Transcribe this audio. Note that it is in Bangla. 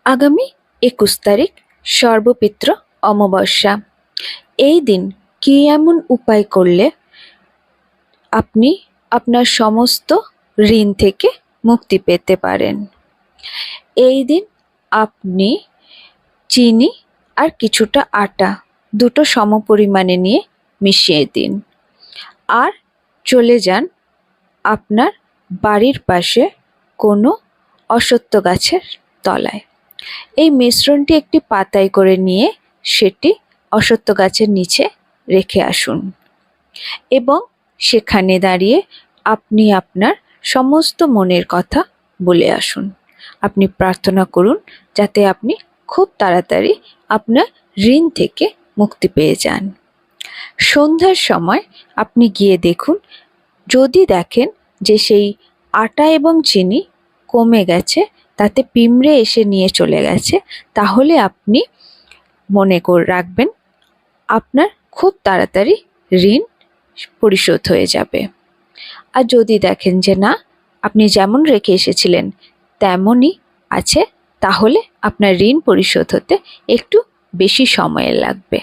আগামী ২১ তারিখ সর্বপিত্র অমাবস্যা। এই দিন কি এমন উপায় করলে আপনি আপনার সমস্ত ঋণ থেকে মুক্তি পেতে পারেন? এই দিন আপনি চিনি আর কিছুটা আটা দুটো সমপরিমাণে নিয়ে মিশিয়ে দিন, আর চলে যান আপনার বাড়ির পাশে কোনো অশ্বত্থ গাছের তলায়। এই মিশ্রণটি একটি পাতায় করে নিয়ে সেটি অশ্বত্থ গাছের নিচে রেখে আসুন এবং সেখানে দাঁড়িয়ে আপনি আপনার সমস্ত মনের কথা বলে আসুন। আপনি প্রার্থনা করুন যাতে আপনি খুব তাড়াতাড়ি আপনার ঋণ থেকে মুক্তি পেয়ে যান। সন্ধ্যার সময় আপনি গিয়ে দেখুন, যদি দেখেন যে সেই আটা এবং চিনি কমে গেছে, তাতে পিঁমড়ে এসে নিয়ে চলে গেছে, তাহলে আপনি মনে করে রাখবেন আপনার খুব তাড়াতাড়ি ঋণ পরিশোধ হয়ে যাবে। আর যদি দেখেন যে না, আপনি যেমন রেখে এসেছিলেন তেমনই আছে, তাহলে আপনার ঋণ পরিশোধ হতে একটু বেশি সময় লাগবে।